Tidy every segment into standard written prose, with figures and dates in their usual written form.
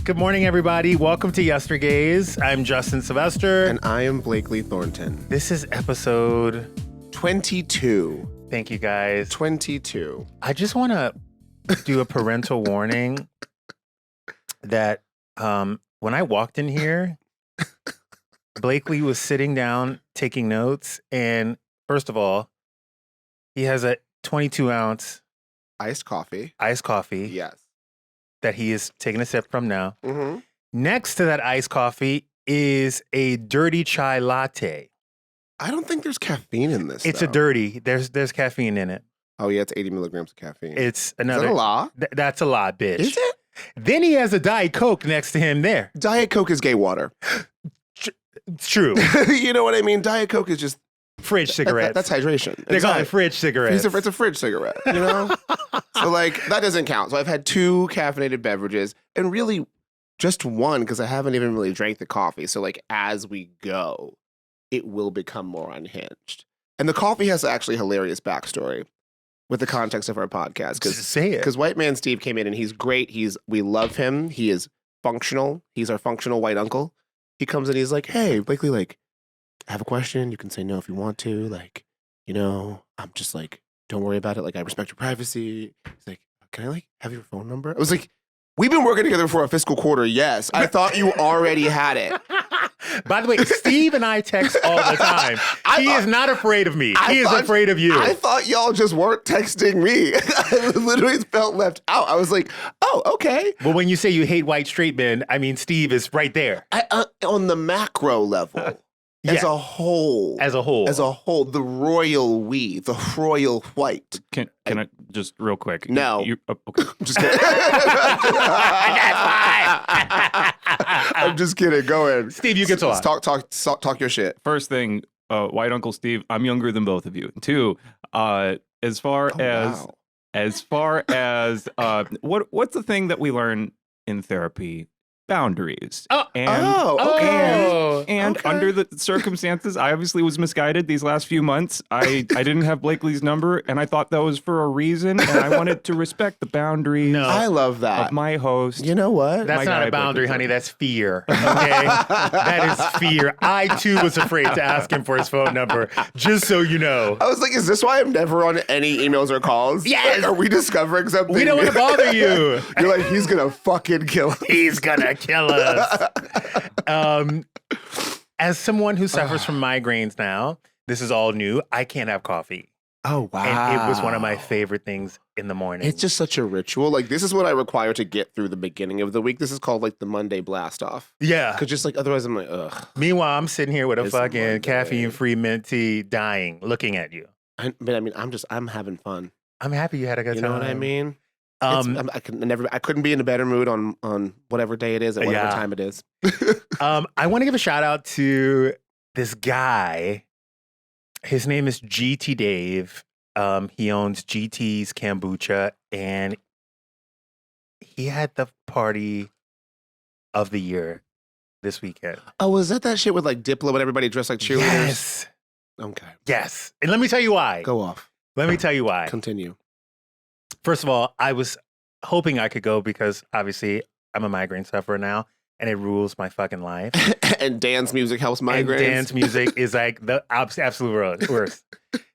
Good morning, everybody. Welcome to Yestergaze. I'm Justin Sylvester. And I am Blakely Thornton. This is episode 22. Thank you, guys. 22. I just want to do a parental warning that when I walked in here, Blakely was sitting down taking notes. And first of all, he has a 22-ounce Iced coffee. Yes. That he is taking a sip from now. Mm-hmm. Next to that iced coffee is a dirty chai latte. I don't think there's caffeine in this. It's a dirty. There's caffeine in it. Oh yeah, it's 80 milligrams of caffeine. It's another. Is that a lot? That's a lot, bitch. Is it? Then he has a Diet Coke next to him there. Diet Coke is gay water. It's true. You know what I mean? Diet Coke is just Fridge cigarettes. That's hydration. They call it fridge cigarettes. It's a fridge cigarette, you know? So like that doesn't count. So I've had 2 caffeinated beverages and really just one because I haven't even really drank the coffee. So like as we go, it will become more unhinged. And the coffee has actually a hilarious backstory with the context of our podcast. Say it. Because White Man Steve came in and he's great. We love him. He is functional. He's our functional white uncle. He comes in, he's like, hey, Blakely, like, I have a question. You can say no if you want to. Like, you know, I'm just like, don't worry about it. Like, I respect your privacy. He's like, can I like have your phone number? I was like, we've been working together for a fiscal quarter. Yes. I thought you already had it. By the way, Steve and I text all the time. He is not afraid of me. He is afraid of you. I thought y'all just weren't texting me. I literally felt left out. I was like, oh, okay. Well, when you say you hate white straight men, I mean, Steve is right there. On the macro level. As a whole, the royal we, the royal white. Can I just real quick? No. Okay. Just kidding. I'm just kidding. Go ahead. Steve, you can talk. Talk your shit. First thing, White Uncle Steve, I'm younger than both of you. 2, as far as what's the thing that we learn in therapy? Boundaries. Okay. Under the circumstances, I obviously was misguided these last few months. I didn't have Blakely's number, and I thought that was for a reason, and I wanted to respect the boundaries. No. I love that. Of my host. You know what? That's not a boundary, honey. That's fear. Okay? That is fear. I, too, was afraid to ask him for his phone number, just so you know. I was like, is this why I'm never on any emails or calls? Yes. Like, are we discovering something? We don't want to bother you. You're like, he's going to fucking kill us. He's going to kill us. As someone who suffers from migraines now, this is all new. I can't have coffee. Oh, wow. And it was one of my favorite things in the morning. It's just such a ritual. Like, this is what I require to get through the beginning of the week. This is called, like, the Monday blast off. Yeah. Because just, like, otherwise I'm like, ugh. Meanwhile, I'm sitting here with a fucking caffeine-free mint tea dying, looking at you. But I mean, I'm having fun. I'm happy you had a good time. You know what I mean? I couldn't be in a better mood on whatever day it is at whatever time it is. I want to give a shout out to this guy. His name is GT Dave. He owns GT's Kombucha, and he had the party of the year this weekend. Oh, was that shit with like Diplo when everybody dressed like cheerleaders? Yes. Okay. Yes. And let me tell you why. Go off. Let me tell you why. Continue. First of all, I was hoping I could go because obviously I'm a migraine sufferer now and it rules my fucking life. And dance music helps migraines. And dance music is like the absolute worst.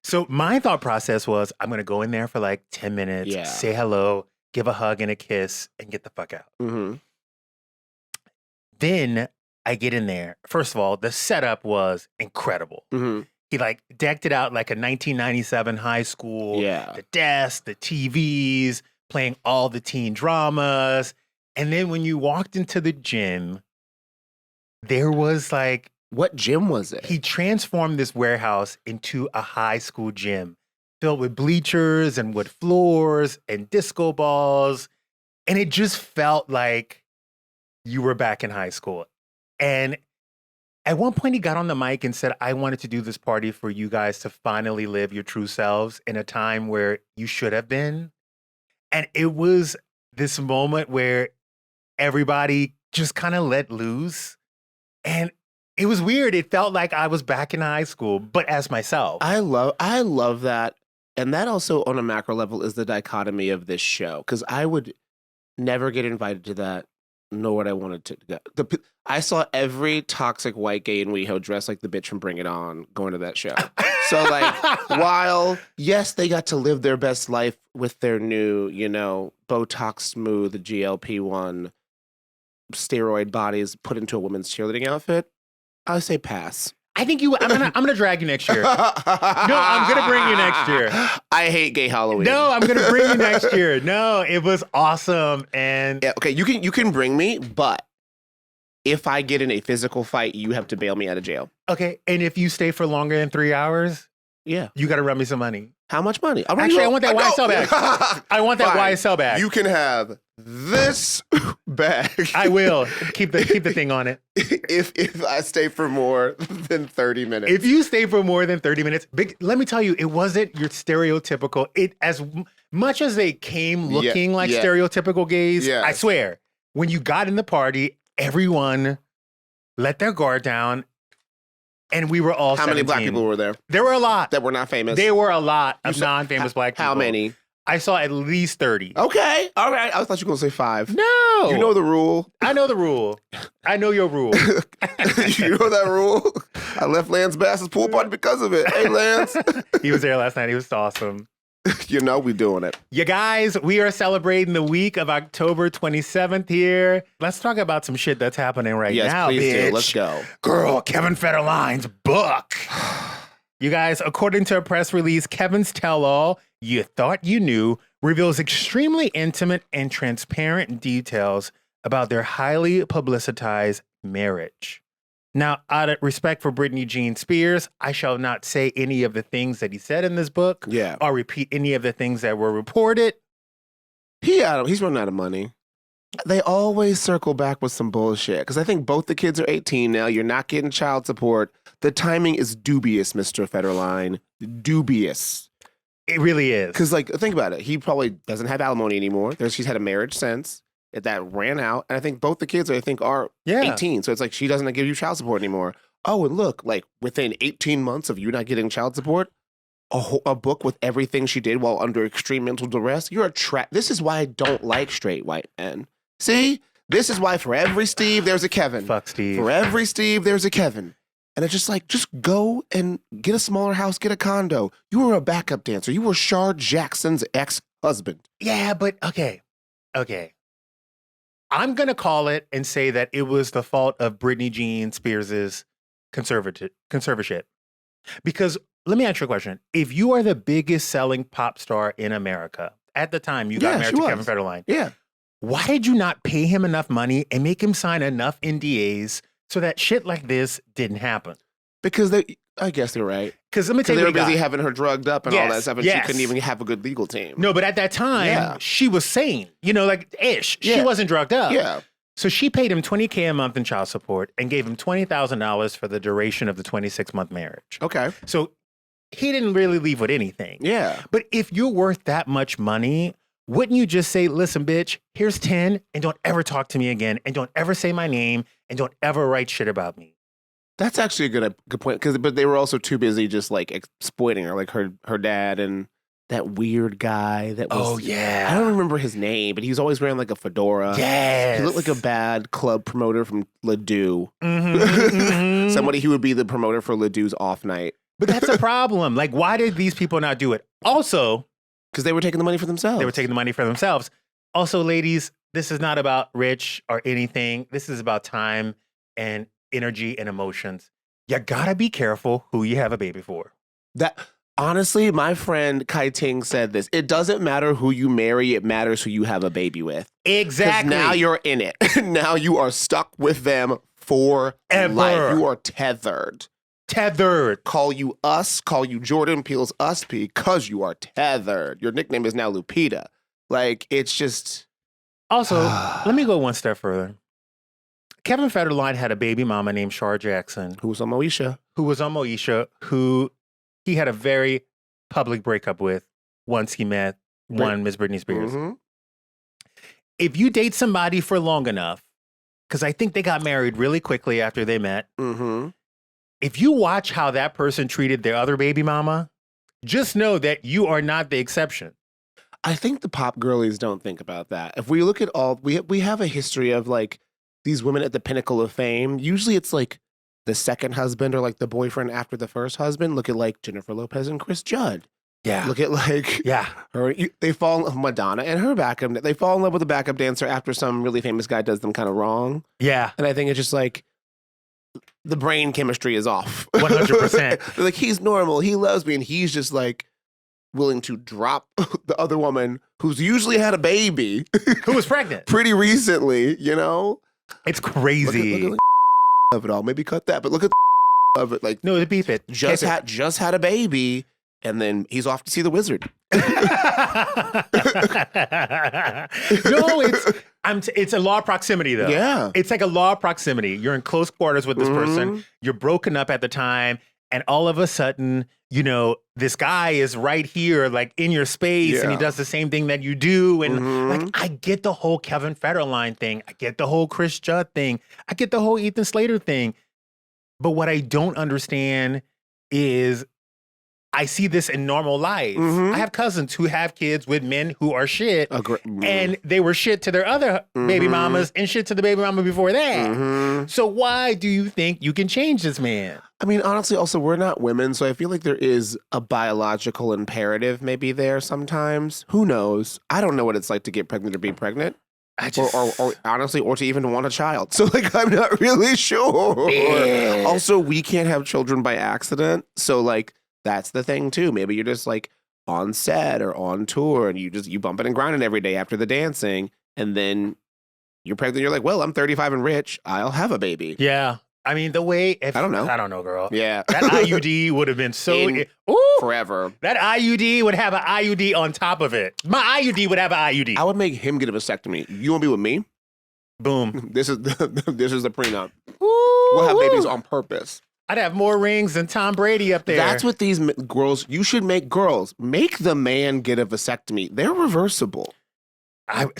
So my thought process was I'm going to go in there for like 10 minutes, say hello, give a hug and a kiss, and get the fuck out. Mm-hmm. Then I get in there. First of all, the setup was incredible. Mm-hmm. He like decked it out like a 1997 high school. Yeah. The desk, the TVs, playing all the teen dramas. And then when you walked into the gym, there was like... What gym was it? He transformed this warehouse into a high school gym filled with bleachers and wood floors and disco balls. And it just felt like you were back in high school. And at one point, he got on the mic and said, I wanted to do this party for you guys to finally live your true selves in a time where you should have been. And it was this moment where everybody just kind of let loose. And it was weird. It felt like I was back in high school, but as myself. I love that. And that also on a macro level is the dichotomy of this show. Because I would never get invited to that know what I wanted to go. I saw every toxic white gay in WeHo dressed like the bitch from Bring It On going to that show. So like, while yes, they got to live their best life with their new, Botox smooth GLP-1 steroid bodies put into a woman's cheerleading outfit, I say pass. I think I'm gonna drag you next year. No, I'm gonna bring you next year. I hate gay Halloween. No, I'm gonna bring you next year. No, it was awesome. And yeah, okay, you can bring me, but if I get in a physical fight, you have to bail me out of jail. Okay, and if you stay for longer than 3 hours, yeah, you got to run me some money. How much money? Actually, I want that YSL bag. I want that YSL bag. You can have this bag. I will keep the thing on it. If I stay for more than 30 minutes. If you stay for more than 30 minutes, let me tell you, it wasn't your stereotypical. As much as they came looking like stereotypical gays, I swear, when you got in the party, everyone let their guard down. And we were all 17. How many black people were there? There were a lot. That were not famous? There were a lot of non-famous black people. How many? I saw at least 30. Okay. All right. I thought you were going to say 5. No. You know the rule. I know the rule. I know your rule. You know that rule? I left Lance Bass's pool party because of it. Hey, Lance. He was there last night. He was awesome. We doing it. You guys, we are celebrating the week of October 27th here. Let's talk about some shit that's happening right now, please bitch. do. Let's go. Girl, Kevin Federline's book. You guys, according to a press release, Kevin's tell-all, You Thought You Knew, reveals extremely intimate and transparent details about their highly publicized marriage. Now, out of respect for Britney Jean Spears, I shall not say any of the things that he said in this book or repeat any of the things that were reported. He's running out of money. They always circle back with some bullshit because I think both the kids are 18 now. You're not getting child support. The timing is dubious, Mr. Federline. Dubious. It really is. Because, think about it. He probably doesn't have alimony anymore. She's had a marriage since. That ran out. And I think both the kids, are 18. So it's like she doesn't give you child support anymore. Oh, and look, within 18 months of you not getting child support, a book with everything she did while under extreme mental duress, you're a trap. This is why I don't like straight white men. See? This is why for every Steve, there's a Kevin. Fuck Steve. For every Steve, there's a Kevin. And it's just go and get a smaller house, get a condo. You were a backup dancer. You were Shar Jackson's ex-husband. Yeah, but okay. I'm going to call it and say that it was the fault of Britney Jean Spears' conservatorship. Because let me ask you a question. If you are the biggest selling pop star in America, at the time you got married to Kevin Federline, why did you not pay him enough money and make him sign enough NDAs so that shit like this didn't happen? Because I guess they're right. Because let me tell you, they were busy having her drugged up and all that stuff, and she yes. couldn't even have a good legal team. No, but at that time, she was sane. Ish. Yeah. She wasn't drugged up. Yeah. So she paid him $20K a month in child support and gave him $20,000 for the duration of the 26-month marriage. Okay. So he didn't really leave with anything. Yeah. But if you're worth that much money, wouldn't you just say, listen, bitch, here's 10 and don't ever talk to me again and don't ever say my name and don't ever write shit about me? That's actually a good point. But they were also too busy just exploiting her, her dad and that weird guy that was. Oh, yeah. I don't remember his name, but he was always wearing a fedora. Yes. He looked like a bad club promoter from Ledoux. Mm-hmm. Somebody who would be the promoter for Ledoux's off night. But that's a problem. Why did these people not do it? Also, because they were taking the money for themselves. They were taking the money for themselves. Also, ladies, this is not about rich or anything. This is about time and energy and emotions. You gotta be careful who you have a baby for. That honestly, my friend Kai Ting said this. It doesn't matter who you marry, it matters who you have a baby with. Exactly. Now you're in it. Now you are stuck with them for life. You are tethered. Call you us, call you Jordan Peele's us because you are tethered. Your nickname is now Lupita. It's just. Also, let me go one step further. Kevin Federline had a baby mama named Shar Jackson. Who was on Moesha. Who he had a very public breakup with once he met Miss Britney Spears. Mm-hmm. If you date somebody for long enough, because I think they got married really quickly after they met, if you watch how that person treated their other baby mama, just know that you are not the exception. I think the pop girlies don't think about that. If we look at all, we have a history of like these women at the pinnacle of fame. Usually it's like the second husband or like the boyfriend after the first husband. Look at like Jennifer Lopez and Chris Judd. Yeah. Look at like her. They fall in Madonna and her backup. They fall in love with a backup dancer after some really famous guy does them kind of wrong. Yeah. And I think it's just like the brain chemistry is off. 100%. They're like, he's normal. He loves me. And he's just like willing to drop the other woman who's usually had a baby. Who was pregnant. Pretty recently, you know? It's crazy. Look at of it all. Maybe cut that, but look at of it. Like, no, beep it. Just had a baby. And then he's off to see the wizard. No, it's a law of proximity, though. Yeah. It's like a law of proximity. You're in close quarters with this person. You're broken up at the time. And all of a sudden, you know, this guy is right here, like in your space, and he does the same thing that you do. And like, I get the whole Kevin Federline thing. I get the whole Chris Judd thing. I get the whole Ethan Slater thing. But what I don't understand is I see this in normal life. I have cousins who have kids with men who are shit, and they were shit to their other baby mamas and shit to the baby mama before that. So why do you think you can change this man? I mean, honestly, also, we're not women, so I feel like there is a biological imperative maybe there sometimes. Who knows? I don't know what it's like to get pregnant or be pregnant. Or honestly, or to even want a child. So, like, I'm not really sure. Yeah. Also, we can't have children by accident. So, like, that's the thing too. Maybe you're just like on set or on tour and you bumping and grinding every day after the dancing, and then you're pregnant. You're like, well, I'm 35 and rich. I'll have a baby. Yeah. I mean, the way I don't know, girl. Yeah, that IUD would have been so forever. That IUD would have an IUD on top of it. My IUD would have an IUD. I would make him get a vasectomy. You want to be with me? Boom. This is the prenup. Ooh, we'll have babies on purpose. I'd have more rings than Tom Brady up there. That's what these girls, you should make girls. Make the man get a vasectomy. They're reversible.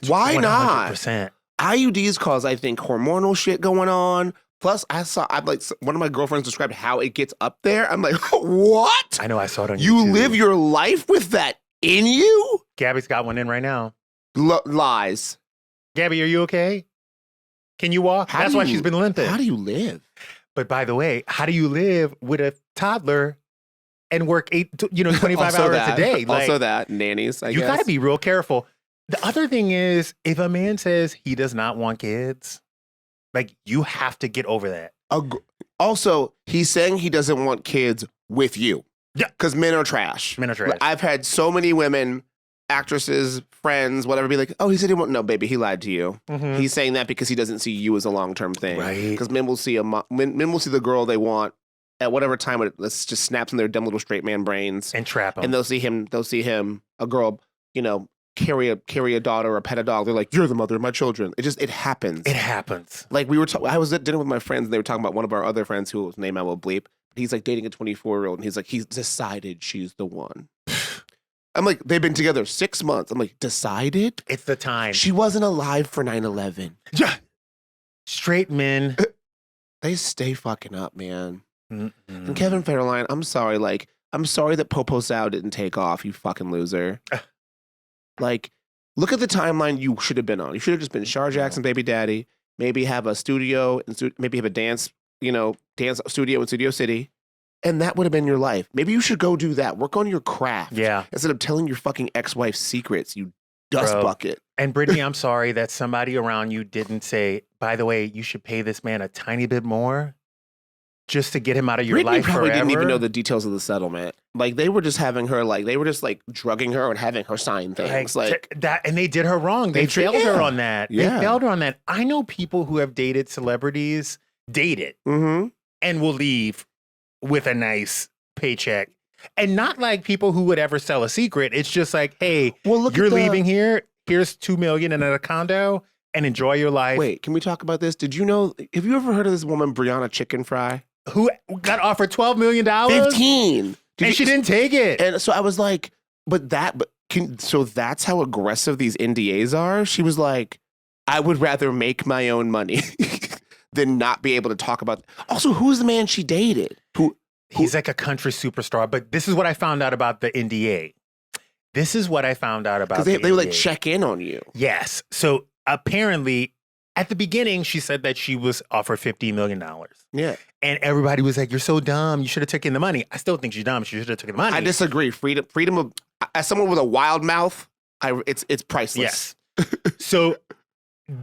Why 100%. Not? IUDs cause, I think, hormonal shit going on. Plus, I'm like, one of my girlfriends described how it gets up there. I'm like, what? I know, I saw it on YouTube. You live your life with that in you? Gabby's got one in right now. Lies. Gabby, are you okay? Can you walk? That's why she's been limping. How do you live? But by the way, how do you live with a toddler and work 25 hours a day? Like, also that, nannies, I guess. You got to be real careful. The other thing is, if a man says he does not want kids, like, you have to get over that. Also, he's saying he doesn't want kids with you. Yeah. Because men are trash. Men are trash. I've had so many women, actresses, friends, whatever, be like, oh, he said he won't. No, baby, he lied to you. He's saying that because he doesn't see you as a long-term thing. Right. Because men will see men will see the girl they want at whatever time it just snaps in their dumb little straight man brains. And trap him. And they'll see him, a girl, carry a daughter or pet a dog. They're like, you're the mother of my children. It happens. It happens. Like I was at dinner with my friends and they were talking about one of our other friends whose name I will bleep. He's like dating a 24-year-old and he's like, he's decided she's the one. I'm like, they've been together 6 months. I'm like, decided? It's the time. She wasn't alive for 9/11. Yeah. Straight men. They stay fucking up, man. And Kevin Federline, I'm sorry. Like, I'm sorry that Popo Sow didn't take off, you fucking loser. Like, look at the timeline you should have been on. You should have just been Shar Jackson, baby daddy. Maybe have a studio, and maybe have a dance studio in Studio City. And that would have been your life. Maybe you should go do that. Work on your craft. Yeah. Instead of telling your fucking ex-wife's secrets, you dust bucket. And Britney, I'm sorry that somebody around you didn't say, by the way, you should pay this man a tiny bit more just to get him out of your Britney life probably forever. Didn't even know the details of the settlement. Like, they were just having her, like, they were just, like, drugging her and having her sign things. Like that, and they did her wrong. They failed her on that. Yeah. They failed her on that. I know people who have dated celebrities, and will leave with a nice paycheck. And not like people who would ever sell a secret. It's just like, hey, you're leaving here. Here's $2 million in a condo and enjoy your life. Wait, can we talk about this? Have you ever heard of this woman, Brianna Chicken Fry? Who got offered $12 million? 15. And she didn't take it. And so I was like, so that's how aggressive these NDAs are? She was like, I would rather make my own money than not be able to talk about. Also, who's the man she dated? He's like a country superstar. But this is what I found out about the NDA. This is what I found out about Because they would like NBA. check in on you. Yes. So apparently, at the beginning, she said that she was offered $15 million. Yeah. And everybody was like, you're so dumb. You should have taken the money. I still think she's dumb. She should have taken the money. I disagree. Freedom of, as someone with a wild mouth, it's priceless. Yes. So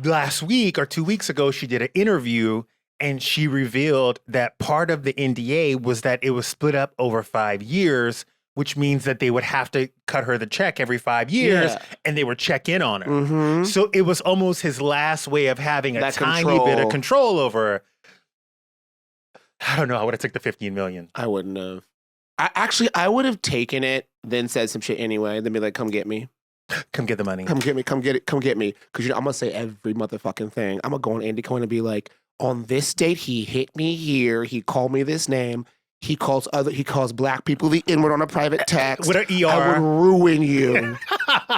last week or 2 weeks ago, she did an interview and she revealed that part of the NDA was that it was split up over 5 years, which means that they would have to cut her the check every 5 years and they would check in on her. Mm-hmm. So it was almost his last way of having a That tiny bit of control over her. I don't know. I would have took the 15 million. I wouldn't have. I would have taken it, then said some shit anyway, then be like, come get me. Come get the money. Come get me. Come get it. Come get me. Because I'm going to say every motherfucking thing. I'm going to go on Andy Cohen and be like, on this date, he hit me here. He called me this name. He calls black people the N-word on a private text. With an ER. I would ruin you.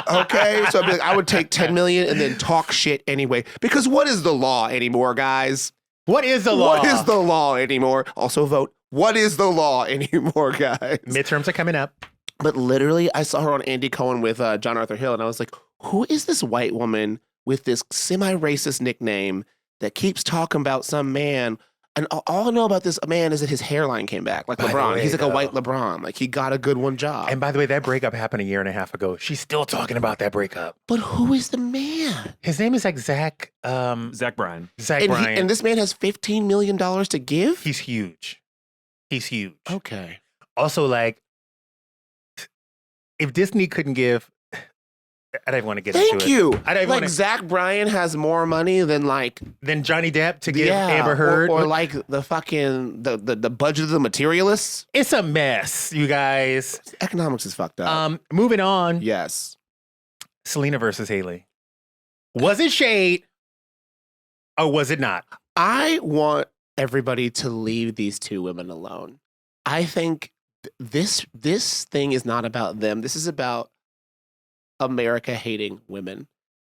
Okay? So I'd be like, I would take 10 million and then talk shit anyway. Because what is the law anymore, guys? What is the law? What is the law anymore? Also vote. What is the law anymore, guys? Midterms are coming up. But literally, I saw her on Andy Cohen with John Arthur Hill, and I was like, who is this white woman with this semi-racist nickname that keeps talking about some man? And all I know about this man is that his hairline came back, like LeBron. He's like a white LeBron. Like, he got a good one job. And by the way, that breakup happened 1.5 years ago. She's still talking about that breakup. But who is the man? His name is like Zach. Zach Bryan. Zach Bryan. And this man has $15 million to give? He's huge. He's huge. Okay. Also, like, if Disney couldn't give, I don't want to get into it. Thank you. I don't like want to. Zach Bryan has more money than like Than Johnny Depp to give Amber Heard. or like the fucking the budget of the materialists. It's a mess, you guys. Economics is fucked up. Moving on. Yes. Selena versus Hailey. Was it shade or was it not? I want everybody to leave these two women alone. I think this thing is not about them. This is about America hating women.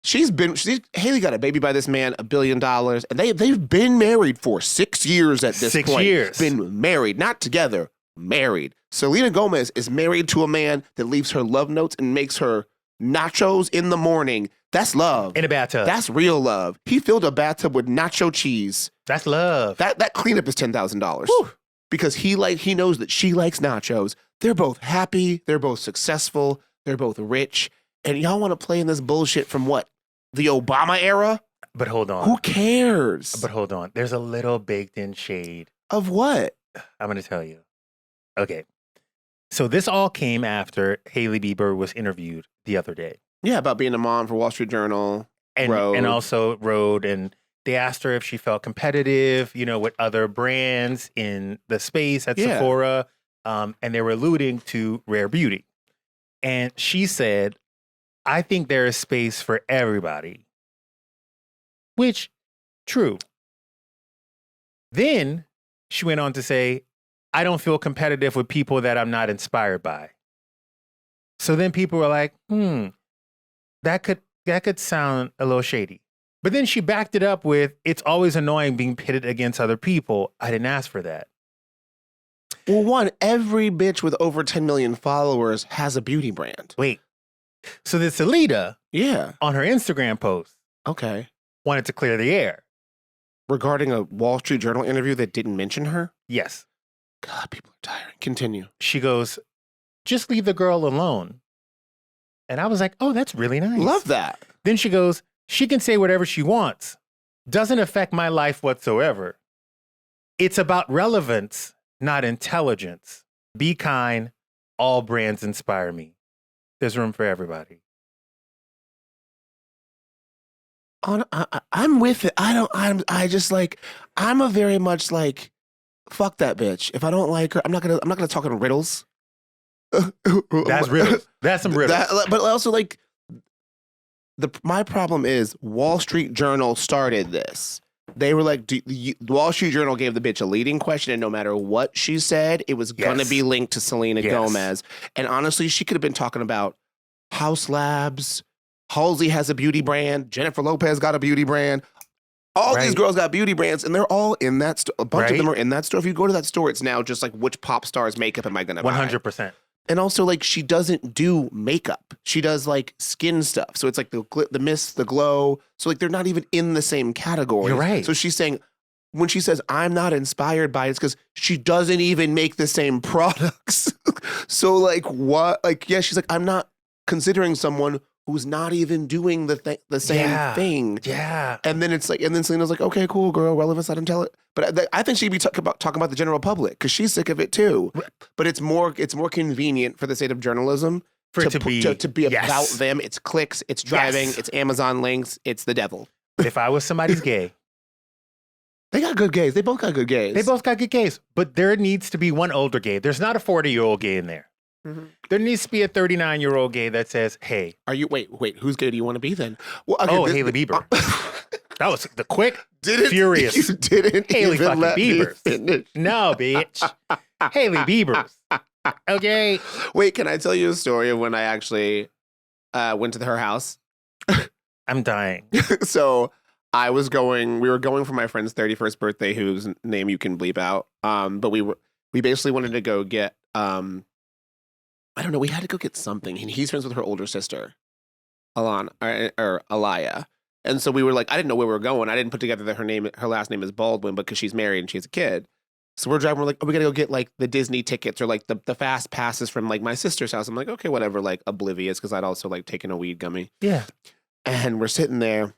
Hailey got a baby by this man, $1 billion, and they've been married for 6 years at this point. 6 years. Been married, not together, married. Selena Gomez is married to a man that leaves her love notes and makes her nachos in the morning. That's love. In a bathtub. That's real love. He filled a bathtub with nacho cheese. That's love. That cleanup is $10,000. Because he knows that she likes nachos. They're both happy. They're both successful. They're both rich. And y'all want to play in this bullshit from what? The Obama era? But hold on. Who cares? But hold on. There's a little baked in shade. Of what? I'm going to tell you. Okay. So this all came after Hailey Bieber was interviewed the other day. Yeah, about being a mom for Wall Street Journal. And also Rode. And they asked her if she felt competitive, with other brands in the space at Sephora. And they were alluding to Rare Beauty. And she said, I think there is space for everybody. Which, true. Then she went on to say, I don't feel competitive with people that I'm not inspired by. So then people were like, that could sound a little shady. But then she backed it up with, it's always annoying being pitted against other people. I didn't ask for that. Well, one, every bitch with over 10 million followers has a beauty brand. Wait. So then Selena, Yeah. on her Instagram post, Okay. wanted to clear the air. Regarding a Wall Street Journal interview that didn't mention her? Yes. God, people are tiring. Continue. She goes, just leave the girl alone. And I was like, oh, that's really nice. Love that. Then she goes, she can say whatever she wants. Doesn't affect my life whatsoever. It's about relevance, not intelligence. Be kind. All brands inspire me. There's room for everybody. I'm with it. I'm a very much like, fuck that bitch. If I don't like her, I'm not gonna talk in riddles. That's riddles. That's some riddles. But also like, my problem is Wall Street Journal started this. They were like, the Wall Street Journal gave the bitch a leading question, and no matter what she said, it was going to be linked to Selena Gomez. And honestly, she could have been talking about House Labs. Halsey has a beauty brand. Jennifer Lopez got a beauty brand. All these girls got beauty brands, and they're all in that store. A bunch of them are in that store. If you go to that store, it's now just like, which pop star's makeup am I going to buy? 100%. And also, like, she doesn't do makeup. She does, like, skin stuff. So it's like the mist, the glow. So, like, they're not even in the same category. You're right. So she's saying, when she says, I'm not inspired by it, it's because she doesn't even make the same products. So, like, what? Like, yeah, she's like, I'm not considering someone who's not even doing the same thing. Yeah. And then it's like, and then Selena's like, okay, cool, girl, relevance, not intelligent. But I think she'd be talking about the general public because she's sick of it too. But it's more convenient for the sake of journalism For it to be about them. It's clicks, it's driving, Yes. it's Amazon links, it's the devil. If I was somebody's gay, They got good gays. They both got good gays. they both got good gays, but there needs to be one older gay. There's not a 40-year-old gay in there. Mhm. There needs to be a 39-year-old gay that says, hey, Are you wait? Whose gay do you want to be then? Well, Hailey Bieber. That was the quick, Didn't furious you didn't Hailey even fucking let me Bieber. finish. No, bitch. Hailey Bieber's. Okay. Wait, can I tell you a story of when I actually went to her house? I'm dying. So we were going for my friend's 31st birthday, whose name you can bleep out. But we basically wanted to go get I don't know, we had to go get something. And he's friends with her older sister, Alana or Alaya. And so we were like, I didn't know where we were going. I didn't put together that her last name is Baldwin because she's married and she has a kid. So we're driving, we're like, oh, we gotta go get like the Disney tickets or like the fast passes from like my sister's house. I'm like, okay, whatever, like oblivious, because I'd also like taken a weed gummy. Yeah. And we're sitting there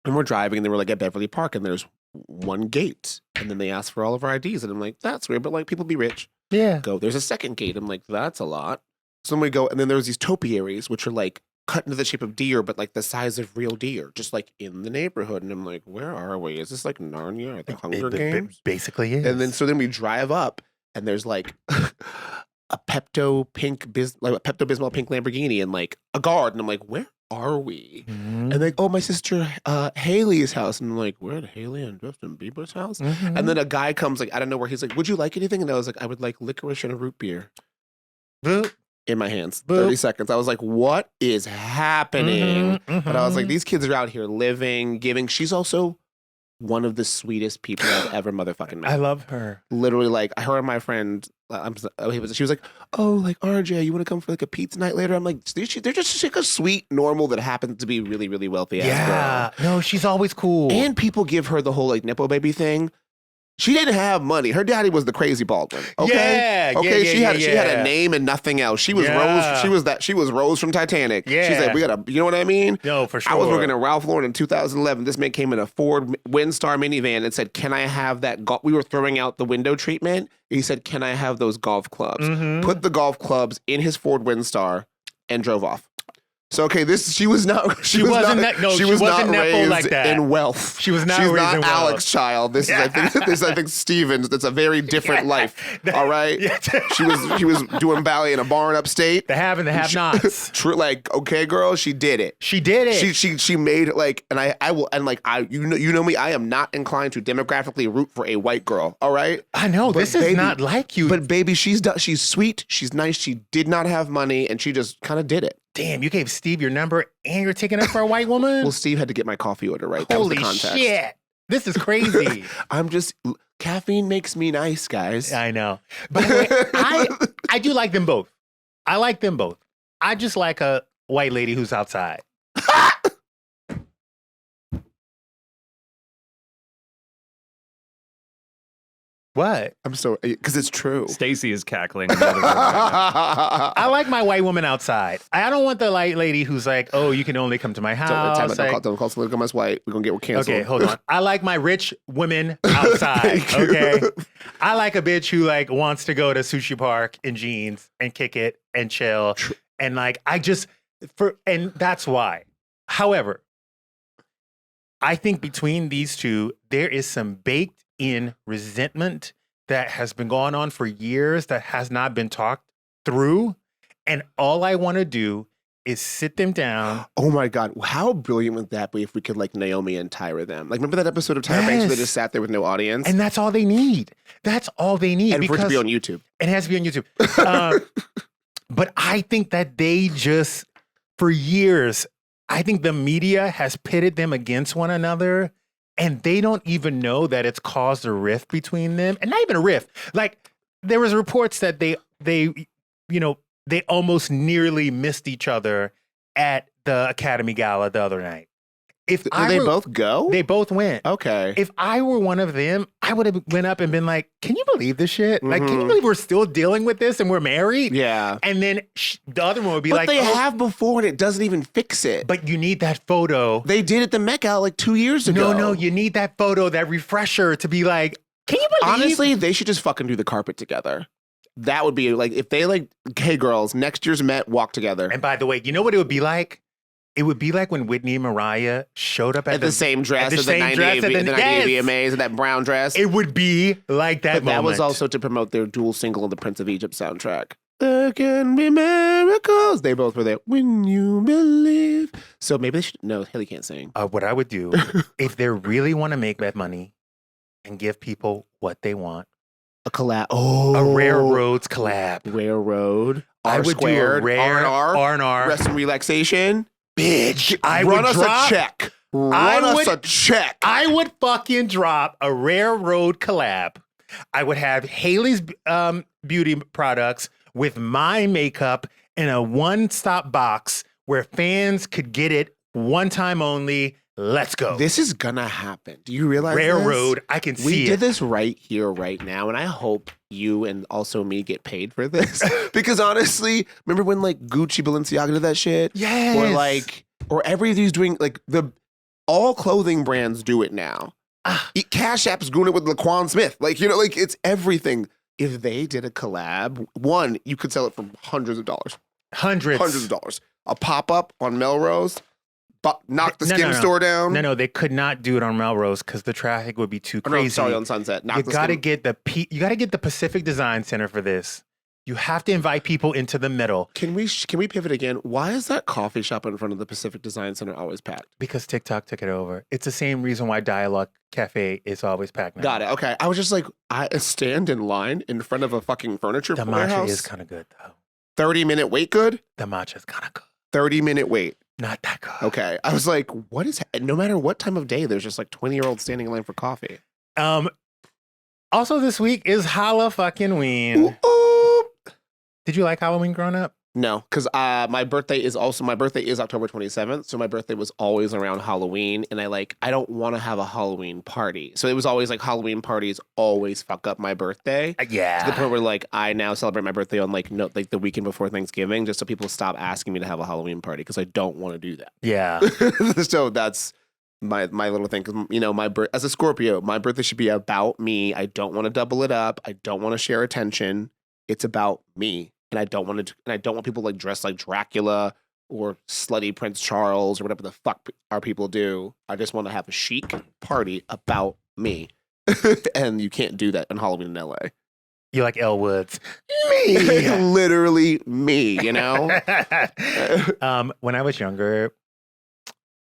and we're driving and then we're like at Beverly Park and there's one gate. And then they ask for all of our IDs. And I'm like, that's weird, but like people be rich. Yeah. Go, there's a second gate. I'm like, that's a lot. So then we go, and then there's these topiaries, which are like cut into the shape of deer, but like the size of real deer, just like in the neighborhood. And I'm like, where are we? Is this like Narnia or the Hunger Games? Basically is. And then we drive up, and there's like a Pepto Bismol pink Lamborghini and like a guard. And I'm like, where are we? Mhm. And like, oh, my sister Hailey's house. And I'm like, we're at Hailey and Justin Bieber's house? Mhm. And then a guy comes like, I don't know where, he's like, would you like anything? And I was like, I would like licorice and a root beer Boop. in my hands. Boop. 30 seconds. I was like, what is happening? Mhm, But I was like, mhm. these kids are out here living, giving. She's also one of the sweetest people I've ever motherfucking met. I love her. Literally, like, her and my friend, she was like, oh, like, RJ, you want to come for like a pizza night later? I'm like, they're just like a sweet normal that happens to be really, really wealthy ass girl. No, she's always cool. And people give her the whole like Nepo baby thing. She didn't have money. Her daddy was the crazy Baldwin. Okay. Yeah, Okay. yeah, She had yeah. a name and nothing else. She was Yeah. Rose. She was Rose from Titanic. She's Yeah. like, we gotta. You know what I mean? No, for sure. I was working at Ralph Lauren in 2011. This man came in a Ford Windstar minivan and said, "Can I have that?" We were throwing out the window treatment. He said, "Can I have those golf clubs?" Mhm. Put the golf clubs in his Ford Windstar and drove off. So okay, she was not. She wasn't was wasn't not Nepo raised like that. in wealth. She was not She's raised not in wealth. Alex's child. This is I think Stevens. That's a very different life. All right. Yeah. She was doing ballet in a barn upstate. The have and the have nots. True, like, okay, girl, she did it. She did it. She made it, like, and I will, and like, you know me, I am not inclined to demographically root for a white girl. All right. I know. But This is baby- not like you. But baby, she's sweet, she's nice, she did not have money, and she just kind of did it. damn, you gave Steve your number and you're taking it for a white woman? Well, Steve had to get my coffee order right. That was Holy the context. shit. This is crazy. Caffeine makes me nice, guys. I know. By the way, I do like them both. I like them both. I just like a white lady who's outside. What? I'm so, because it's true. Stacy is cackling. in the other room right I like my white woman outside. I don't want the white lady who's like, oh, you can only come to my house. Don't call Selena Gomez white. We're going to get canceled. Okay, hold on. I like my rich women outside. Thank you. Okay. I like a bitch who like wants to go to Sushi Park in jeans and kick it and chill. And like and that's why. However, I think between these two, there is some baked in resentment that has been going on for years that has not been talked through. And all I want to do is sit them down. Oh my God. How brilliant would that be if we could like Naomi and Tyra them? Like, remember that episode of Tyra Banks where they Yes. just sat there with no audience? And that's all they need. That's all they need. And for it to because be on YouTube. it has to be on YouTube. But I think that they just, for years, I think the media has pitted them against one another. And they don't even know that it's caused a rift between them. And not even a rift. Like, there was reports that they they almost nearly missed each other at the Academy Gala the other night. Did they both go? They both went. Okay. If I were one of them, I would have went up and been like, can you believe this shit? Like, can you believe we're still dealing with this and we're married? Yeah. And then the other one would be but like, they have before and it doesn't even fix it. But you need that photo. They did at the Met Gala like 2 years ago. No, you need that photo, that refresher to be like, can you believe? Honestly, they should just fucking do the carpet together. That would be like, if they like, hey girls, next year's Met, walk together. And by the way, you know what it would be like? It would be like when Whitney and Mariah showed up at the same dress as the 98 VMAs and that brown dress. It would be like that. But that was also to promote their dual single, the Prince of Egypt soundtrack. There can be miracles. They both were there. When you believe. So maybe they should. No, Hailey can't sing. What I would do, if they really want to make that money and give people what they want, a collab. Oh, a Rare Roads collab. Rare Road. I would do a rare R&R. Rest and relaxation. Bitch, run us a check. Run us a check. I would fucking drop a Rare Road collab. I would have Hailey's beauty products with my makeup in a one-stop box where fans could get it one time only. Let's go. This is gonna happen. Do you realize Rare this? Road, I can see it. We did this right here, right now, and I hope you and also me get paid for this. Because honestly, remember when like Gucci, Balenciaga did that shit? Yes. Or every of these doing like all clothing brands do it now. Cash App's doing it with Laquan Smith. Like, like it's everything. If they did a collab, one, you could sell it for hundreds of dollars. Hundreds of dollars. A pop-up on Melrose. Knock the skim store down. No, they could not do it on Melrose because the traffic would be too crazy. No, sorry, on Sunset. You got to get the Pacific Design Center for this. You have to invite people into the middle. Can we pivot again? Why is that coffee shop in front of the Pacific Design Center always packed? Because TikTok took it over. It's the same reason why Dialogue Cafe is always packed now. Got it. Okay. I was just like, I stand in line in front of a fucking furniture warehouse. The matcha is kind of good though. 30-minute wait good? The matcha is kind of good. 30-minute wait. Not that good. Okay. I was like, no matter what time of day, there's just like 20-year-olds standing in line for coffee. Also this week is Halloween. Did you like Halloween growing up? No, because my birthday is October 27th. So my birthday was always around Halloween. And I don't want to have a Halloween party. So it was always like Halloween parties always fuck up my birthday. Yeah. To the point where I now celebrate my birthday on the weekend before Thanksgiving, just so people stop asking me to have a Halloween party because I don't want to do that. Yeah. So that's my little thing. Because, as a Scorpio, my birthday should be about me. I don't want to double it up. I don't want to share attention. It's about me. And I don't want people dressed like Dracula or slutty Prince Charles or whatever the fuck our people do. I just want to have a chic party about me. And you can't do that on Halloween in LA. You like Elle Woods. Me. Literally me, When I was younger,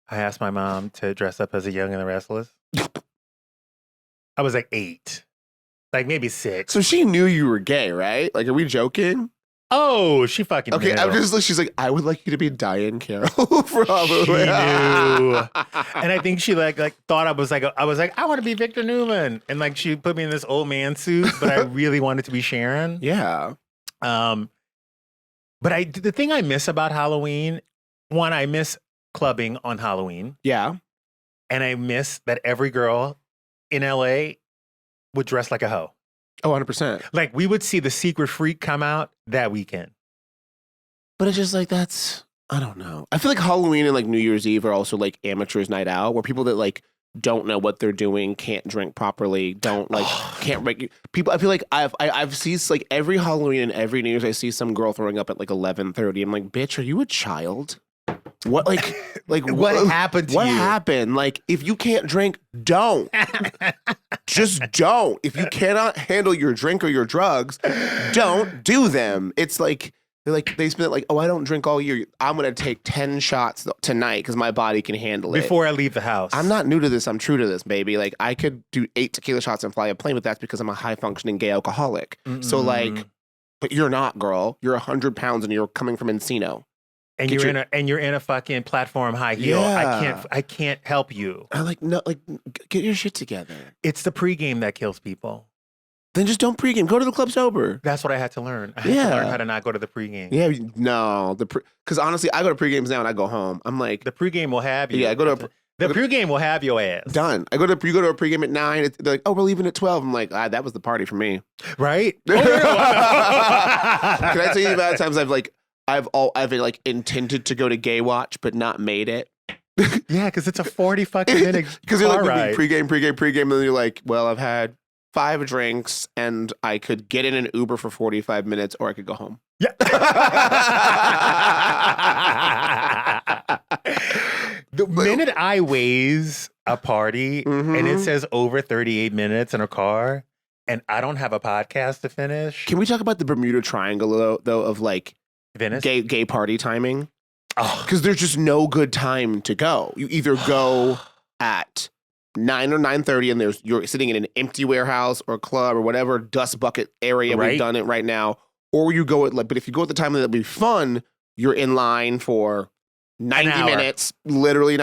I asked my mom to dress up as a Young and the Restless. I was 8. Maybe 6. So she knew you were gay, right? Are we joking? Oh, she fucking okay. knew. She's like, I would like you to be Diane Carroll for Halloween. She knew, and I think she thought I was I want to be Victor Newman, and she put me in this old man suit, but I really wanted to be Sharon. Yeah. But the thing I miss about Halloween, one, I miss clubbing on Halloween. Yeah. And I miss that every girl in LA would dress like a hoe. Oh, 100%. We would see the Secret Freak come out that weekend. But it's just that's, I don't know. I feel like Halloween and New Year's Eve are also amateurs night out where people that don't know what they're doing, can't drink properly, can't people. I feel like I've seen every Halloween and every New Year's I see some girl throwing up at 11:30. I'm like, bitch, are you a child? What what happened to you? What happened? If you can't drink, don't. Just don't. If you cannot handle your drink or your drugs, don't do them. It's they spend it I don't drink all year. I'm gonna take 10 shots tonight because my body can handle it. Before I leave the house. I'm not new to this. I'm true to this, baby. I could do 8 tequila shots and fly a plane, but that's because I'm a high functioning gay alcoholic. Mm-mm. So but you're not, girl. You're 100 pounds and you're coming from Encino. And you're in a fucking platform high heel. Yeah. I can't help you. I get your shit together. It's the pregame that kills people. Then just don't pregame. Go to the club sober. That's what I had to learn. I had to learn how to not go to the pregame. Yeah, no. Because honestly, I go to pregames now and I go home. I'm like, The pregame will have you. yeah, I go to The pregame will have your ass. done. You go to a pregame at 9. They're like, oh, we're leaving at 12. I'm like, that was the party for me. Right? Can I tell you the amount of times I've intended to go to Gay Watch but not made it? Yeah, because it's a 40 fucking minute Because you're like, ride. pregame, and then you're like, well, I've had 5 drinks and I could get in an Uber for 45 minutes or I could go home. Yeah. The minute I Waze a party and it says over 38 minutes in a car and I don't have a podcast to finish. Can we talk about the Bermuda Triangle though of like Venice? gay party timing? Oh, Because there's just no good time to go. You either go at 9 or 9:30 and you're sitting in an empty warehouse or club or whatever dust bucket area. Right. We've done it right now. Or you go but if you go at the time that'll be fun, you're in line for 90 minutes, literally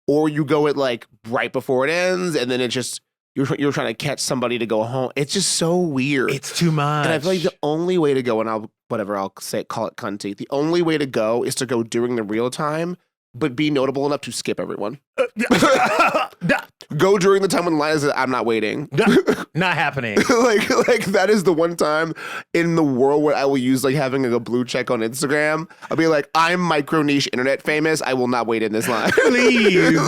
or you go at like right before it ends and then it just you're trying to catch somebody to go home. It's just so weird. it's too much. And I feel like the only way to go, and I'll call it cunty. The only way to go is to go during the real time, but be notable enough to skip everyone. Go during the time when the line is that I'm not waiting. Not happening. like that is the one time in the world where I will use like having a blue check on Instagram. I'll be like, I'm micro niche internet famous. I will not wait in this line. Please.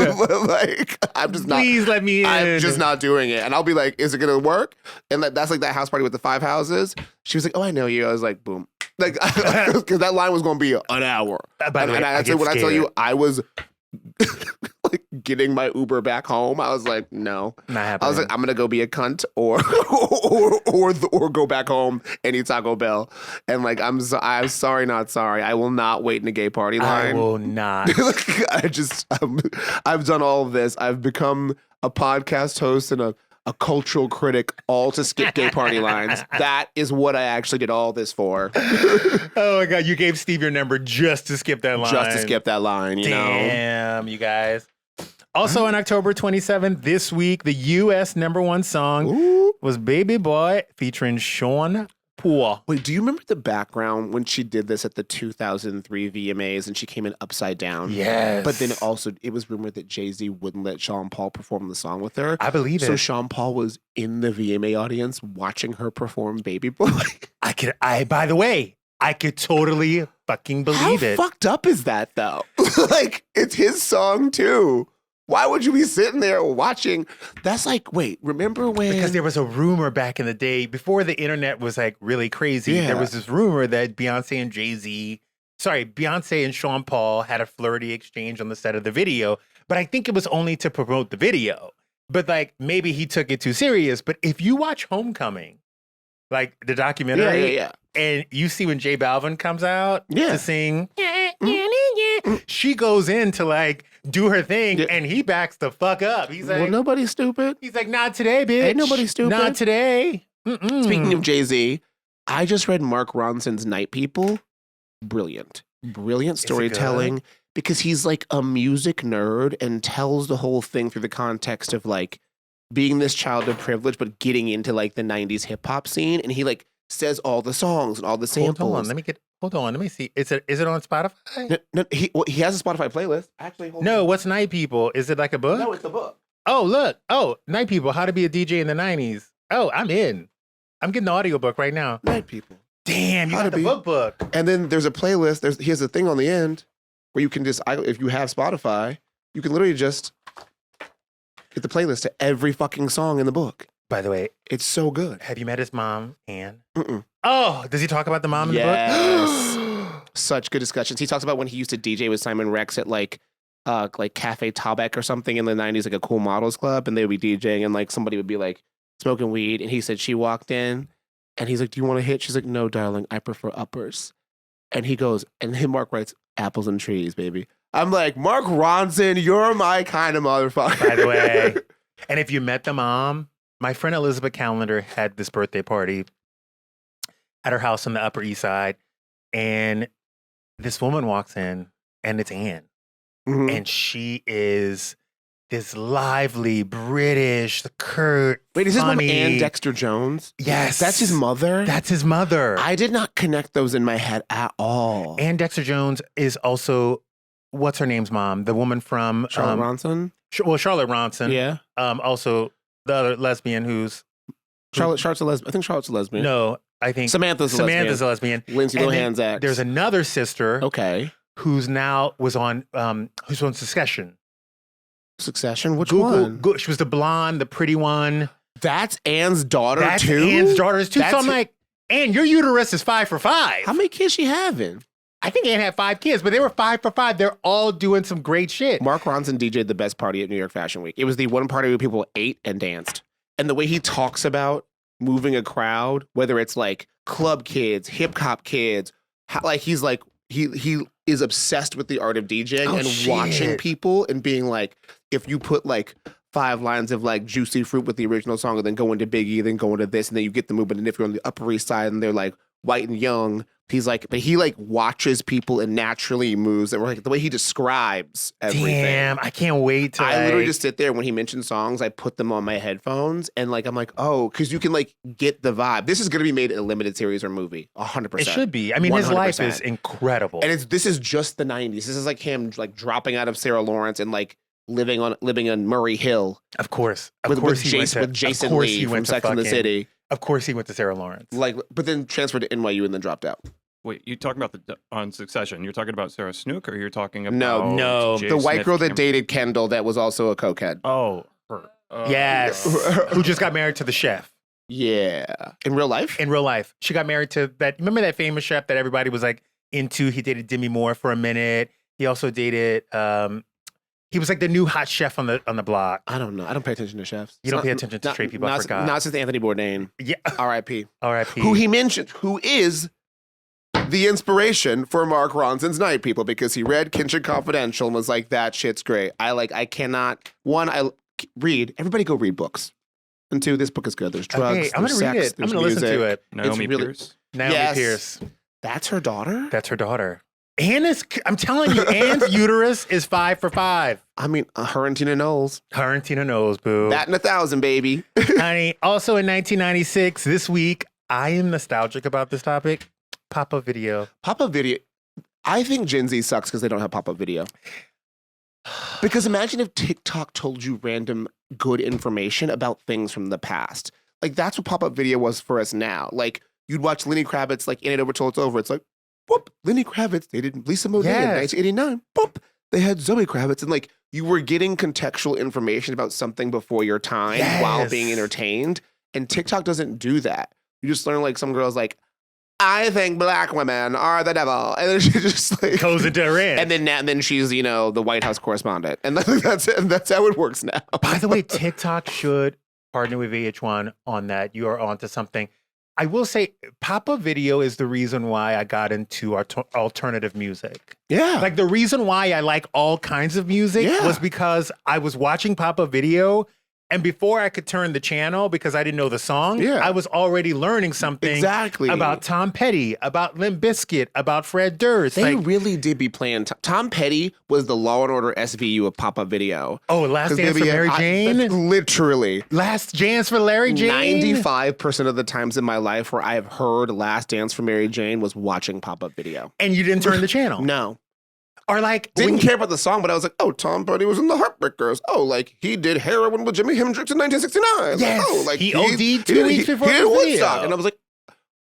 Like I'm just not. Please let me in. I'm just not doing it. And I'll be like, is it gonna work? And that's like that house party with the 5 houses. She was like, oh, I know you. I was like, boom. Like, because that line was going to be an hour. By the way, I tell you, I was like getting my Uber back home. I was like, no. Not happening. I was like, I'm going to go be a cunt or go back home and eat Taco Bell. And like, I'm sorry, not sorry. I will not wait in a gay party line. I will not. I've done all of this. I've become a podcast host and a cultural critic, all to skip gay party lines. That is what I actually did all this for. Oh my God, you gave Steve your number just to skip that line. Just to skip that line, you know? Damn, you guys. Also on October 27th, this week, the U.S. #1 song was Baby Boy featuring Sean Paul. Wait, do you remember the background when she did this at the 2003 VMAs and she came in upside down? Yes. But then also, it was rumored that Jay-Z wouldn't let Sean Paul perform the song with her. I believe it. So Sean Paul was in the VMA audience watching her perform Baby Boy. By the way, I could totally fucking believe it. How fucked up is that, though? Like, it's his song, too. Why would you be sitting there watching? That's like, wait, remember when? Because there was a rumor back in the day, before the internet was like really crazy, there was this rumor that Beyonce and Sean Paul had a flirty exchange on the set of the video. But I think it was only to promote the video. But like, maybe he took it too serious. But if you watch Homecoming, like the documentary, and you see when J Balvin comes out to sing, she goes in to like do her thing, and he backs the fuck up. He's like, well, nobody's stupid. He's like, not today, bitch. Ain't nobody stupid. Not today. Speaking of Jay-Z, I just read Mark Ronson's Night People. Brilliant storytelling, because he's like a music nerd and tells the whole thing through the context of like being this child of privilege, but getting into like the 90s hip hop scene. And he like says all the songs and all the samples. Hold on. Let me see. Is it on Spotify? No, he has a Spotify playlist. Actually, what's Night People? Is it like a book? No, it's a book. Oh, look. Oh, Night People, How to Be a DJ in the 90s. Oh, I'm in. I'm getting the audiobook right now. Night People. Damn, you got the book. And then there's a playlist. He has a thing on the end where you can just, if you have Spotify, you can literally just get the playlist to every fucking song in the book. By the way, it's so good. Have you met his mom, Anne? Mm-mm. Oh, does he talk about the mom in the book? Yes. Such good discussions. He talks about when he used to DJ with Simon Rex at like Cafe Taubeck or something in the 90s, like a cool models club, and they would be DJing and like somebody would be like smoking weed, and he said she walked in and he's like, do you want to hit? She's like, no, darling, I prefer uppers. And he goes, and then Mark writes, apples and trees, baby. I'm like, Mark Ronson, you're my kind of motherfucker. By the way, and if you met the mom, my friend Elizabeth Callender had this birthday party at her house on the Upper East Side, and this woman walks in, and it's Anne. Mm-hmm. And she is this lively British, curt, Wait, is his mom funny. Ann Dexter Jones? Yes. That's his mother? That's his mother. I did not connect those in my head at all. Ann Dexter Jones is also, what's her name's mom? The woman from Charlotte Ronson? Charlotte Ronson. Yeah. Also, the other lesbian who's Charlotte's a lesbian. I think Charlotte's a lesbian. no, I think Samantha's a lesbian. Lindsay And then Lohan's ex. There's another sister Okay. who's now who's on Succession. Succession? Which Google, one? she was the blonde, the pretty one. That's Anne's daughter That's too? Anne's daughter too. That's So I'm her- like, Anne, your uterus is 5 for 5. How many kids she having? I think Anne had 5 kids, but they were 5 for 5. They're all doing some great shit. Mark Ronson DJ'd the best party at New York Fashion Week. It was the one party where people ate and danced. And the way he talks about moving a crowd, whether it's like club kids, hip hop kids, like he's like, he is obsessed with the art of DJing Oh, and shit. watching people and being like, if you put like 5 lines of like Juicy Fruit with the original song and then go into Biggie, then go into this, and then you get the movement. And if you're on the Upper East Side and they're like white and young, he's like, but he like watches people and naturally moves. And like the way he describes everything. Damn, I can't wait to. I literally just sit there when he mentions songs, I put them on my headphones and like I'm like, oh, because you can like get the vibe. This is gonna be made in a limited series or movie, 100%. It should be. I mean, his life 100%. is incredible. And this is just the 90s. This is like him like dropping out of Sarah Lawrence and like living on Murray Hill of course, with he went to, Jason of course Lee he from went to Sex and the fucking- City. Of course, he went to Sarah Lawrence. Like, but then transferred to NYU and then dropped out. Wait, you talking about on Succession? You're talking about Sarah Snook, or you're talking about No, Jay The white Smith girl that Cameron? dated Kendall that was also a cokehead. Oh, her. Yes, who just got married to the chef Yeah. In real life? in real life. She got married to that. Remember that famous chef that everybody was like into? He dated Demi Moore for a minute. He also dated. He was like the new hot chef on the block. I don't know. I don't pay attention to chefs. You don't pay attention to straight people. I forgot. Not since Anthony Bourdain. Yeah, R.I.P. R.I.P. Who he mentioned, who is the inspiration for Mark Ronson's Night People, because he read Kinship Confidential and was like, that shit's great. I cannot, one, I read, everybody go read books. And 2, this book is good. There's drugs, Okay, I'm there's gonna read sex, it. I'm there's gonna listen to music. it. Naomi really- Pierce. Naomi Yes. Pierce. That's her daughter? That's her daughter. Anne is. I'm telling you, Anne's uterus is 5 for 5. I mean, her and Tina Knowles. Her and Tina knows, boo. That and 1,000, baby. Honey, also in 1996, this week, I am nostalgic about this topic. Pop-up video. Pop-up video. I think Gen Z sucks because they don't have pop-up video. Because imagine if TikTok told you random good information about things from the past. Like, that's what pop-up video was for us now. Like, you'd watch Lenny Kravitz, like, In It Over Till It's Over. It's like, whoop, Lenny Kravitz dated Lisa Monet in Yes. 1989. Whoop, they had Zoe Kravitz. And, like, you were getting contextual information about something before your time while being Yes. entertained. And TikTok doesn't do that. You just learn, like, some girls, like, I think black women are the devil. And then she just, like... Goes into Iran. And then she's, you know, the White House correspondent. And that's it. And that's how it works now. By the way, TikTok should partner with VH1 on that. You are onto something. I will say, pop-up video is the reason why I got into alternative music. Yeah. Like, the reason why I like all kinds of music Yeah. was because I was watching pop-up video, and before I could turn the channel, because I didn't know the song, Yeah. I was already learning something Exactly. about Tom Petty, about Limp Bizkit, about Fred Durst. They Like, really did be playing. Tom Petty was the Law and Order SVU of pop-up video. oh, Last 'Cause Dance for baby, Mary Jane? Literally. Last Dance for Larry Jane? 95% of the times in my life where I have heard Last Dance for Mary Jane was watching pop-up video. And you didn't turn the channel? No. Or like, Didn't when- care about the song, but I was like, oh, Tom Petty was in the Heartbreakers. Oh, like he did heroin with Jimi Hendrix in 1969. Yes. Like, oh, like He OD'd 2 weeks before he did the Woodstock. video. And I was like,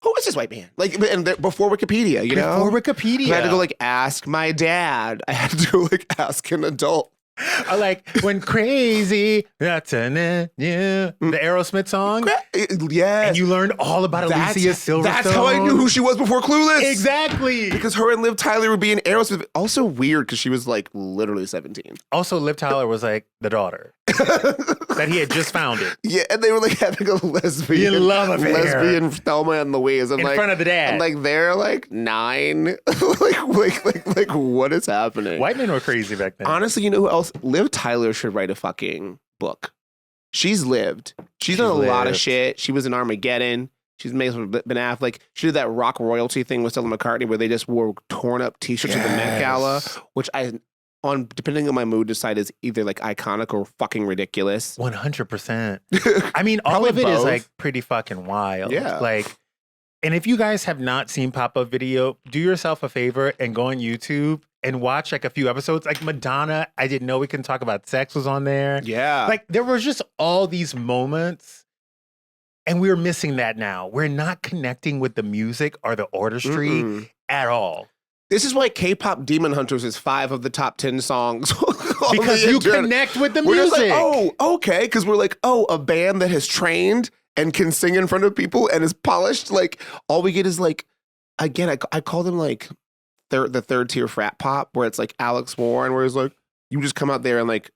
who is this white man? Like, before Wikipedia, you know? Before Wikipedia. I had to go like ask my dad. I had to like ask an adult. Or like, when crazy, that's the Aerosmith song. Yes. And you learned all about Alicia Silverstone. That's how I knew who she was before Clueless. Exactly. Because her and Liv Tyler were being Aerosmith. Also weird because she was like literally 17. Also, Liv Tyler was like the daughter that he had just founded Yeah, and they were like having a lesbian love affair. lesbian Thelma and Louise. And in like, front of the dad. and like they're like 9. like what is happening? White men were crazy back then. Honestly, you know who else? Liv Tyler should write a fucking book. She's lived. She's done a lot of lived. shit. She was in Armageddon. She's made with Ben Affleck. She did that rock royalty thing with Stella McCartney where they just wore torn up T-shirts at the Met Gala, which I depending on my mood, decide is either like iconic or fucking ridiculous. 100%. I mean, all Probably of it is both. like pretty fucking wild. Yeah. Like, and if you guys have not seen Pop-Up Video, do yourself a favor and go on YouTube and watch like a few episodes. Like Madonna, I didn't know We Can Talk About Sex was on there. Yeah. Like there was just all these moments and we're missing that now. We're not connecting with the music or the artistry at all. This is why K-pop Demon Hunters is 5 of the top 10 songs. on Because the you internet. connect with the We're music. just like, oh, okay. Because we're like, oh, a band that has trained and can sing in front of people and is polished. Like, all we get is like, again, I call them like the third tier frat pop, where it's like Alex Warren, where it's like, you just come out there in like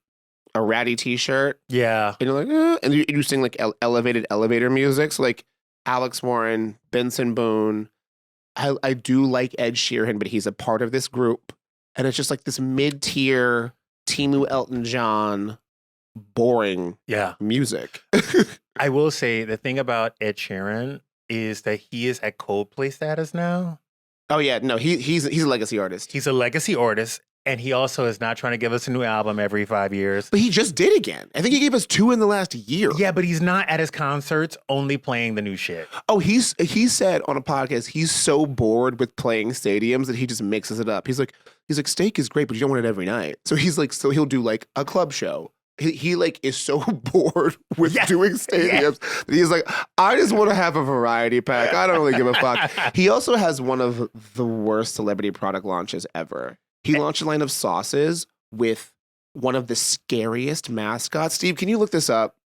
a ratty t-shirt. Yeah. And you're like, and you sing like elevated elevator music. So like Alex Warren, Benson Boone. I do like Ed Sheeran, but he's a part of this group. And it's just like this mid-tier Timu Elton John boring music. I will say the thing about Ed Sheeran is that he is at Coldplay status now. Oh yeah, no, he's a legacy artist. He's a legacy artist, and he also is not trying to give us a new album every 5 years. But he just did again. I think he gave us 2 in the last year. Yeah, but he's not at his concerts only playing the new shit. Oh, he said on a podcast he's so bored with playing stadiums that he just mixes it up. He's like steak is great, but you don't want it every night. So he's like, so he'll do like a club show. He like is so bored with doing stadiums that he's like, I just want to have a variety pack. I don't really give a fuck. He also has one of the worst celebrity product launches ever. He launched a line of sauces with one of the scariest mascots. Steve, can you look this up?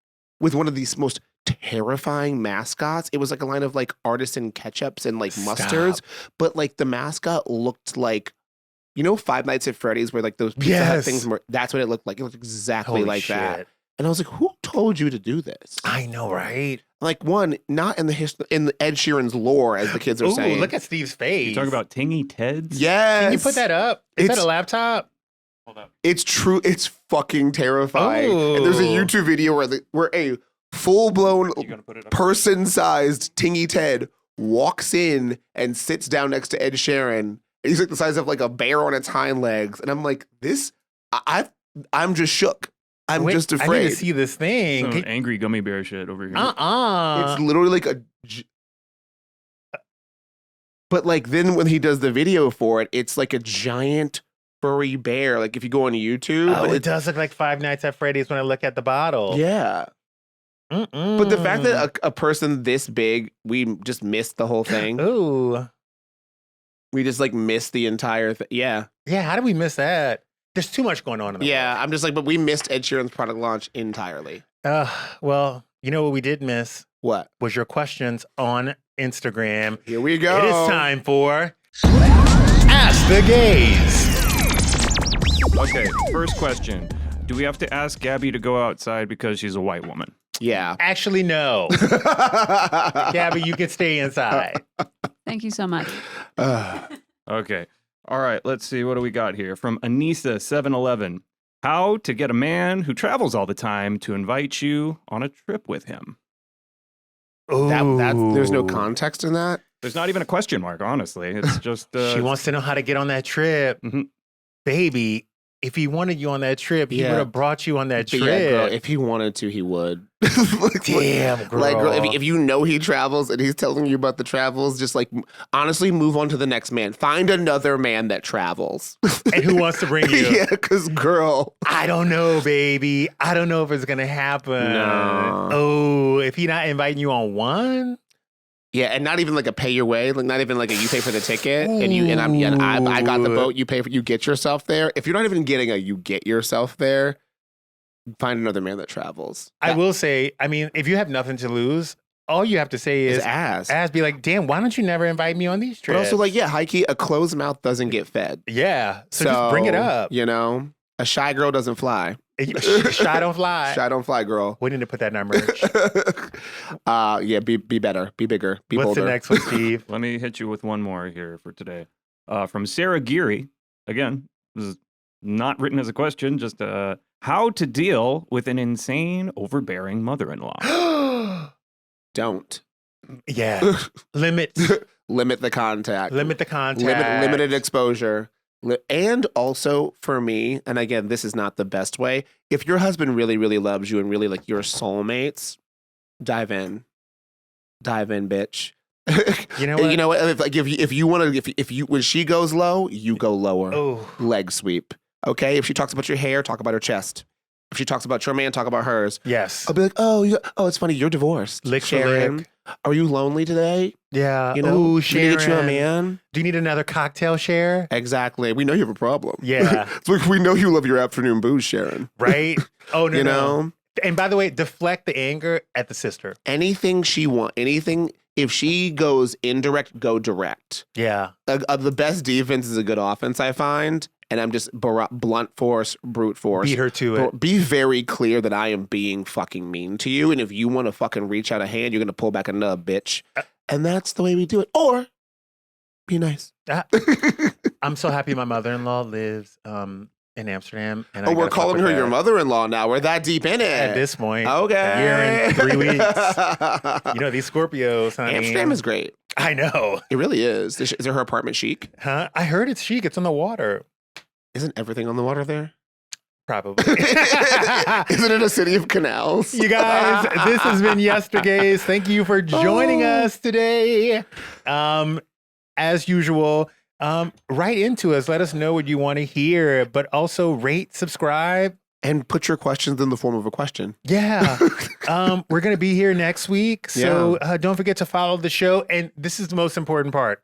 With one of these most terrifying mascots. It was like a line of like artisan ketchups and like mustards, but like the mascot looked like, you know, Five Nights at Freddy's, where like those Pizza Hut things were, that's what it looked like. It looked exactly Holy like shit. that. And I was like, who told you to do this? I know, right? Like, one, not in the Ed Sheeran's lore, as the kids are Ooh, saying. look at Steve's face. You talking about Tingy Teds? Yes. Can you put that up? Is that a laptop? Hold up. It's true. It's fucking terrifying. And there's a Ooh. YouTube video where a full-blown You gonna put it up? person-sized Tingy Ted walks in and sits down next to Ed Sheeran. He's like the size of like a bear on its hind legs. And I'm like, I'm just shook. I'm just I need afraid. to see this thing. Some angry gummy bear shit over here. It's literally like but like then when he does the video for it, it's like a giant furry bear. Like if you go on YouTube. Oh, it does look like Five Nights at Freddy's when I look at the bottle. Yeah. But the fact that a person this big, we just missed the whole thing. Ooh. We just like missed the entire thing. Yeah. Yeah, how did we miss that? There's too much going on in the Yeah. world. I'm just like, but we missed Ed Sheeran's product launch entirely. Well, you know what we did miss What? was your questions on Instagram. Here we go. It is time for Ask the Gays. Okay, first question. Do we have to ask Gabby to go outside because she's a white woman? Yeah. Actually, no. Gabby, you can stay inside. Thank you so much. Okay. All right, let's see. What do we got here? From Anissa711. How to get a man who travels all the time to invite you on a trip with him. There's no Ooh. context in that. There's not even a question mark, honestly. It's just... She wants to know how to get on that trip. Mhm. Baby, if he wanted you on that trip, he Yeah. would have brought you on that But trip. yeah, girl, if he wanted to, he would. Damn, girl. Like, girl, if you know he travels and he's telling you about the travels, just like, honestly, move on to the next man. Find another man that travels. And who wants to bring you? Yeah, because, girl. I don't know, baby. I don't know if it's going to happen. No. Oh, if he not inviting you on one? Yeah, and not even like a pay your way, like not even like a you pay for the ticket and I got the boat, you pay for, you get yourself there. If you're not even getting a you get yourself there, find another man that travels. I will say, I mean, if you have nothing to lose, all you have to say is ask. be like, damn, why don't you never invite me on these But trips? also like, yeah, high key, a closed mouth doesn't get fed. Yeah. So just bring it up. You know, a shy girl doesn't fly. Shy don't fly. Shy don't fly, girl. We need to put that in our merch. Yeah, be better, be bigger, be What's bolder. the next one, Steve? Let me hit you with one more here for today. From Sarah Geary. Again, this is not written as a question, just how to deal with an insane, overbearing mother-in-law. Don't. Yeah. Limit Limit the contact. the contact. Limited exposure. And also for me, and again, this is not the best way. If your husband really, really loves you and really like your soulmates, dive in, bitch. You know what? You know what? If you want to, if you when she goes low, you go lower. Oh, Leg sweep. Okay. If she talks about your hair, talk about her chest. If she talks about your man, talk about hers. yes. I'll be like, it's funny. You're divorced. Lick for Sharon, lick. are you lonely today? Yeah. You know, Ooh, we need to get you a Sharon. man. Do you need another cocktail share? Exactly. We know you have a problem. Yeah. It's like we know you love your afternoon booze, Sharon. Right? Oh, no, You no. know, And by the way, deflect the anger at the sister. anything she wants, anything. If she goes indirect, go direct. Yeah. The best defense is a good offense, I find. And I'm just blunt force, brute force. Beat her to it. Be very clear that I am being fucking mean to you. And if you want to fucking reach out a hand, you're going to pull back another bitch. And that's the way we do it. Or be nice. I'm so happy my mother-in-law lives in Amsterdam. And I We're gotta fuck calling with her your that mother-in-law now. We're that deep in it. at this point. Okay. Year and 3 weeks. You know, these Scorpios, honey. Amsterdam is great. I know. It really is. Is her apartment chic? Huh? I heard it's chic. It's on the water. Isn't everything on the water there? Probably. Isn't it a city of canals? You guys, this has been Yestergays. Thank you for joining us today. As usual, write into us. Let us know what you want to hear, but also rate, subscribe. And put your questions in the form of a question. Yeah. We're going to be here next week. So don't forget to follow the show. And this is the most important part.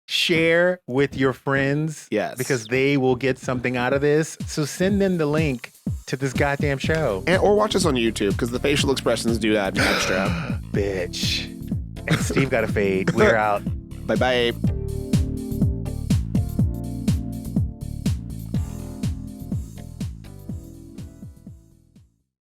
Share with your friends. Yes. Because they will get something out of this. So send them the link to this goddamn show. Or watch us on YouTube because the facial expressions do that extra. Bitch. And Steve got a fade. We're out. Bye-bye.